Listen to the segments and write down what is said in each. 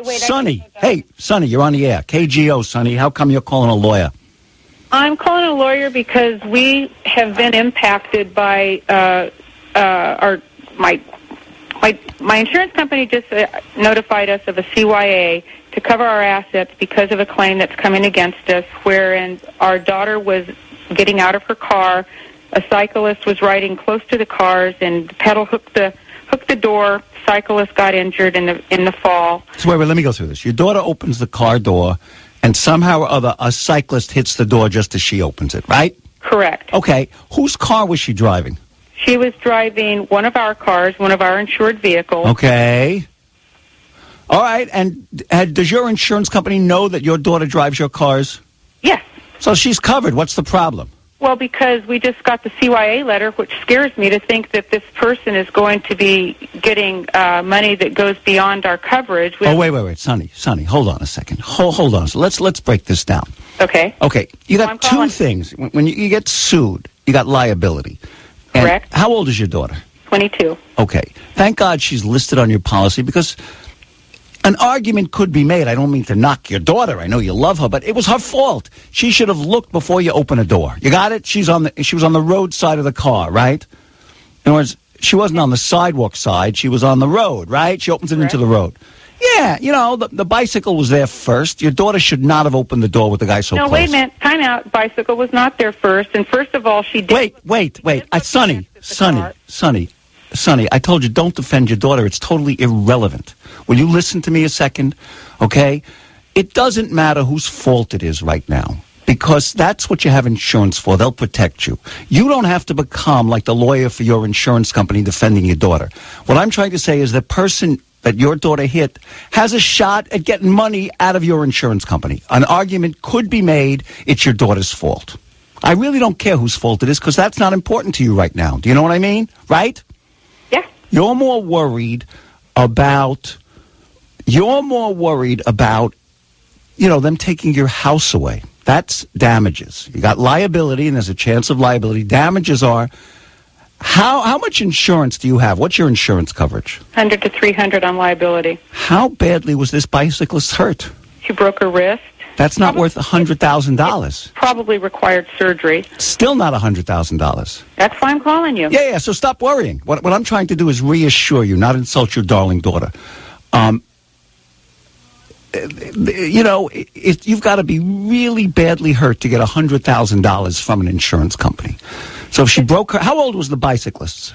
Wait, Sonny. Hey, Sonny, you're on the air. KGO, Sonny. How come you're calling a lawyer? I'm calling a lawyer because we have been impacted by my insurance company just notified us of a CYA to cover our assets because of a claim that's coming against us, wherein our daughter was getting out of her car. A cyclist was riding close to the cars, and the pedal hooked the door. Cyclist got injured in the fall. So wait, let me go through this. Your daughter opens the car door, and somehow or other, a cyclist hits the door just as she opens it, right? Correct. Okay. Whose car was she driving? She was driving one of our cars, one of our insured vehicles. Okay. All right. And does your insurance company know that your daughter drives your cars? Yes. So she's covered. What's the problem? Well, because we just got the CYA letter, which scares me to think that this person is going to be getting money that goes beyond our coverage. Wait, Sonny, hold on a second. Hold on. So let's break this down. Okay. Okay, you got two things. When you get sued, you got liability. And correct. How old is your daughter? 22. Okay. Thank God she's listed on your policy, because an argument could be made. I don't mean to knock your daughter. I know you love her, but it was her fault. She should have looked before you open a door. You got it? She was on the road side of the car, right? In other words, she wasn't on the sidewalk side. She was on the road, right? She opens it into the road. Yeah, the bicycle was there first. Your daughter should not have opened the door with the guy so close. No, wait a minute. Time out. Bicycle was not there first. And first of all, she did... Wait. Sonny, I told you, don't defend your daughter. It's totally irrelevant. Will you listen to me a second? Okay? It doesn't matter whose fault it is right now, because that's what you have insurance for. They'll protect you. You don't have to become like the lawyer for your insurance company defending your daughter. What I'm trying to say is the person that your daughter hit has a shot at getting money out of your insurance company. An argument could be made it's your daughter's fault. I really don't care whose fault it is, because that's not important to you right now. Do you know what I mean? Right? Yeah. You're more worried about, them taking your house away. That's damages. You got liability, and there's a chance of liability. Damages are, how much insurance do you have? What's your insurance coverage? $100 to $300 on liability. How badly was this bicyclist hurt? She broke her wrist. That's not worth $100,000. Probably required surgery. Still not $100,000. That's why I'm calling you. Yeah, so stop worrying. What I'm trying to do is reassure you, not insult your darling daughter. You've got to be really badly hurt to get $100,000 from an insurance company. So if she broke her... How old was the bicyclist?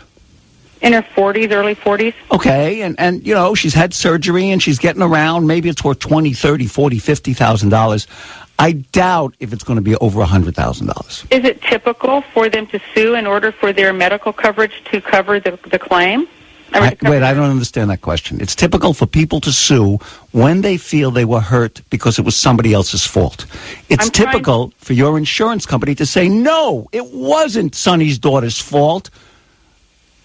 In her 40s, early 40s. Okay, and she's had surgery and she's getting around. Maybe it's worth $20,000, $30,000, $40,000, $50,000. I doubt if it's going to be over $100,000. Is it typical for them to sue in order for their medical coverage to cover the claim? I don't understand that question. It's typical for people to sue when they feel they were hurt because it was somebody else's fault. It's typical for your insurance company to say, no, it wasn't Sonny's daughter's fault.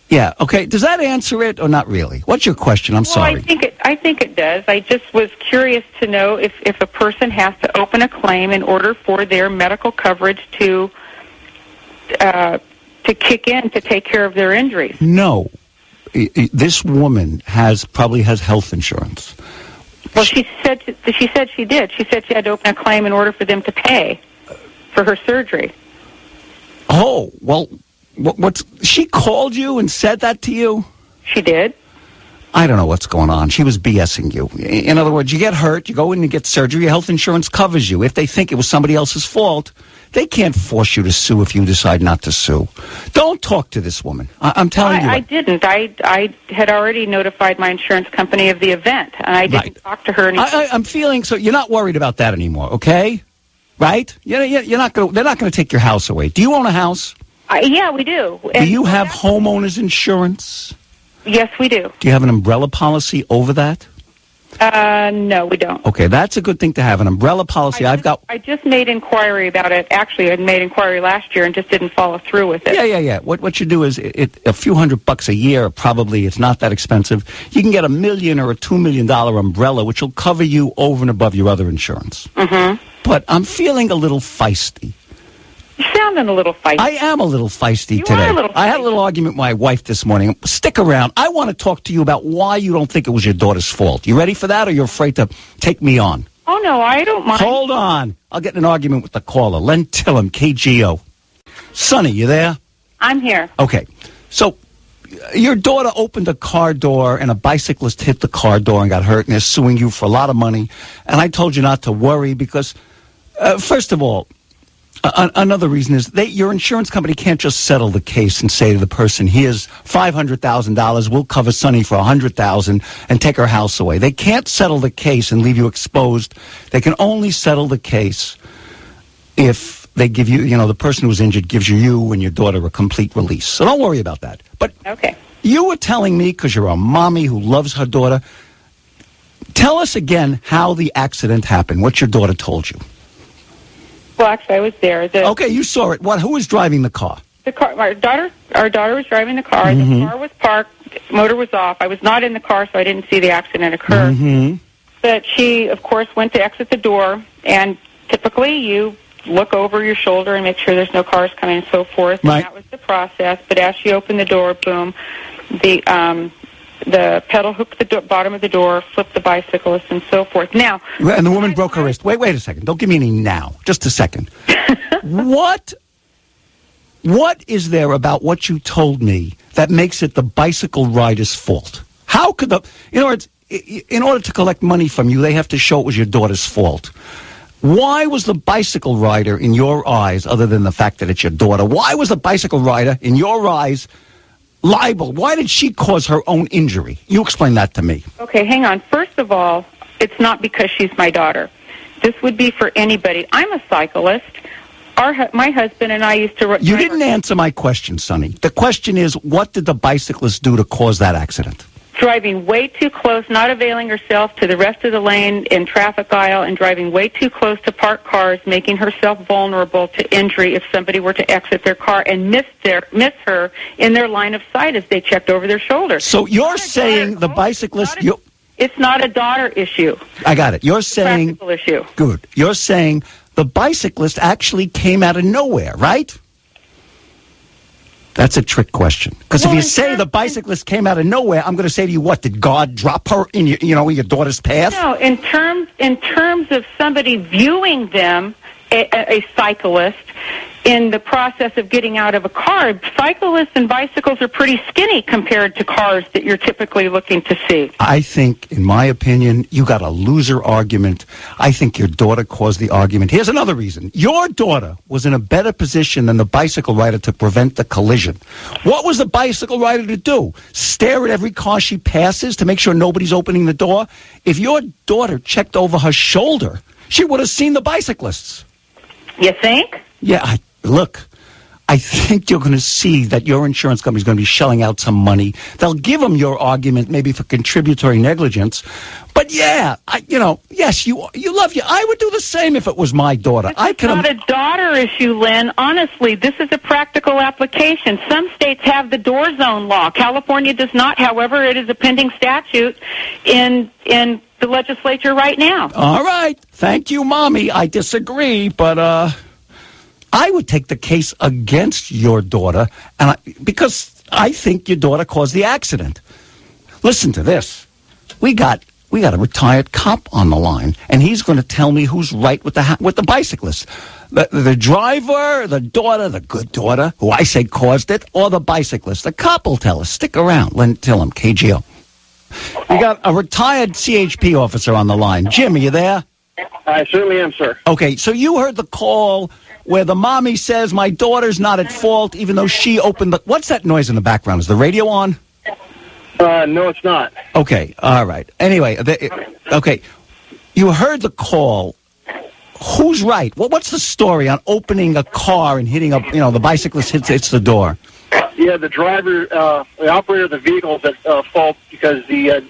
Yeah, okay. Does that answer it or not really? What's your question? I'm sorry. I think it does. I just was curious to know if a person has to open a claim in order for their medical coverage to kick in to take care of their injuries. No. This woman probably has health insurance. Well, she said she did. She said she had to open a claim in order for them to pay for her surgery. Oh, well, she called you and said that to you? She did. I don't know what's going on. She was BSing you. In other words, you get hurt, you go in and get surgery, your health insurance covers you. If they think it was somebody else's fault, they can't force you to sue if you decide not to sue. Don't talk to this woman. I'm telling you. I didn't. I had already notified my insurance company of the event, and I didn't talk to her. I'm feeling so you're not worried about that anymore, okay? Right? You're not going. They're not going to take your house away. Do you own a house? Yeah, we do. Do you have homeowners insurance? Yes, we do. Do you have an umbrella policy over that? No, we don't. Okay, that's a good thing to have, an umbrella policy. I just made inquiry about it. Actually, I made inquiry last year and just didn't follow through with it. Yeah. What you do is a few $100 a year, probably. It's not that expensive. You can get $1 million or a $2 million umbrella, which will cover you over and above your other insurance. Mm-hmm. But I'm feeling a little feisty. You sound sounding a little feisty. I am a little feisty You today. are a little I had a feisty. little argument with my wife this morning. Stick around. I want to talk to you about why you don't think it was your daughter's fault. You ready for that, or you're afraid to take me on? Oh, no, I don't mind. Hold on. I'll get in an argument with the caller. Len Tillem, KGO. Sonny, you there? I'm here. Okay. So your daughter opened a car door and a bicyclist hit the car door and got hurt, and they're suing you for a lot of money. And I told you not to worry because, first of all, another reason is your insurance company can't just settle the case and say to the person, here's $500,000, we'll cover Sonny for $100,000 and take her house away. They can't settle the case and leave you exposed. They can only settle the case if they give you, the person who's injured gives you and your daughter a complete release. So don't worry about that. But Okay. you were telling me, because you're a mommy who loves her daughter, tell us again how the accident happened, what your daughter told you. Well, actually, I was there. Okay, you saw it. Who was driving the car? The car. Our daughter was driving the car. Mm-hmm. The car was parked. Motor was off. I was not in the car, so I didn't see the accident occur. Mm-hmm. But she, of course, went to exit the door, and typically you look over your shoulder and make sure there's no cars coming and so forth. Right. And that was the process. But as she opened the door, boom, the pedal hooked the bottom of the door, flipped the bicyclist, and so forth. Now, And the woman broke her wrist. Wait a second. Don't give me any now. Just a second. What is there about what you told me that makes it the bicycle rider's fault? How could in order to collect money from you, they have to show it was your daughter's fault. Why was the bicycle rider, in your eyes, other than the fact that it's your daughter, why was the bicycle rider, in your eyes, liable? Why did she cause her own injury? You explain that to me. Okay, hang on. First of all, it's not because she's my daughter. This would be for anybody. I'm a cyclist. My husband and I used to... You didn't answer my question, Sonny. The question is, what did the bicyclist do to cause that accident? Driving way too close, not availing herself to the rest of the lane in traffic aisle, and driving way too close to parked cars, making herself vulnerable to injury if somebody were to exit their car and miss her in their line of sight as they checked over their shoulder. So you're saying the bicyclist... It's not a daughter issue. I got it. You're saying... Practical issue. Good. You're saying the bicyclist actually came out of nowhere, right? That's a trick question. Because if you say the bicyclist came out of nowhere, I'm going to say to you, what, did God drop her in your daughter's path? No, in terms of somebody viewing them, a cyclist, in the process of getting out of a car, cyclists and bicycles are pretty skinny compared to cars that you're typically looking to see. I think, in my opinion, you got a loser argument. I think your daughter caused the argument. Here's another reason. Your daughter was in a better position than the bicycle rider to prevent the collision. What was the bicycle rider to do? Stare at every car she passes to make sure nobody's opening the door? If your daughter checked over her shoulder, she would have seen the bicyclists. You think? Yeah, look, I think you're going to see that your insurance company is going to be shelling out some money. They'll give them your argument maybe for contributory negligence. But yeah, yes, you love you. I would do the same if it was my daughter. It's not a daughter issue, Len. Honestly, this is a practical application. Some states have the door zone law. California does not. However, it is a pending statute in the legislature right now. All right. Thank you, Mommy. I disagree, but I would take the case against your daughter because I think your daughter caused the accident. Listen to this. We got a retired cop on the line, and he's going to tell me who's right with the bicyclist. The driver, the daughter, the good daughter, who I say caused it, or the bicyclist. The cop will tell us. Stick around. Len Tillem, KGO. We got a retired CHP officer on the line. Jim, are you there? I certainly am, sir. Okay, so you heard the call where the mommy says my daughter's not at fault, even though she opened the... What's that noise in the background? Is the radio on? No, it's not. Okay, all right. Anyway, okay, you heard the call. Who's right? What's the story on opening a car and hitting the bicyclist hits the door? Yeah, the driver, the operator of the vehicle is at fault because the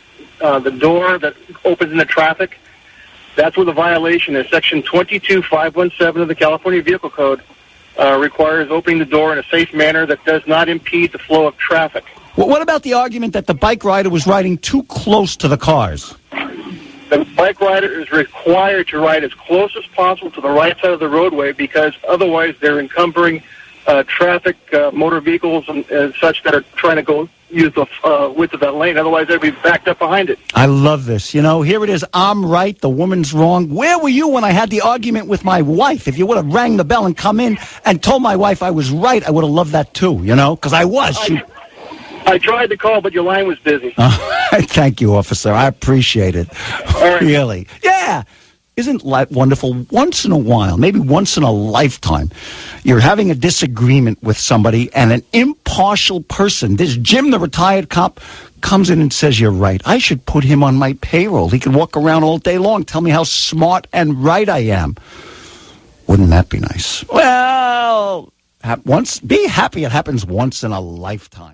door that opens into traffic, that's where the violation is. Section 22517 of the California Vehicle Code requires opening the door in a safe manner that does not impede the flow of traffic. Well, what about the argument that the bike rider was riding too close to the cars? the bike rider is required to ride as close as possible to the right side of the roadway, because otherwise they're encumbering traffic, motor vehicles and such that are trying to go use the width of that lane. Otherwise, they'd be backed up behind it. I love this. You know, here it is. I'm right. The woman's wrong. Where were you when I had the argument with my wife? If you would have rang the bell and come in and told my wife I was right, I would have loved that too, you know, because I was. I tried to call, but your line was busy. Thank you, officer. I appreciate it. All right. Really. Yeah. Isn't life wonderful? Once in a while, maybe once in a lifetime, you're having a disagreement with somebody, and an impartial person, this Jim, the retired cop, comes in and says, you're right. I should put him on my payroll. He can walk around all day long, tell me how smart and right I am. Wouldn't that be nice? Well, be happy it happens once in a lifetime.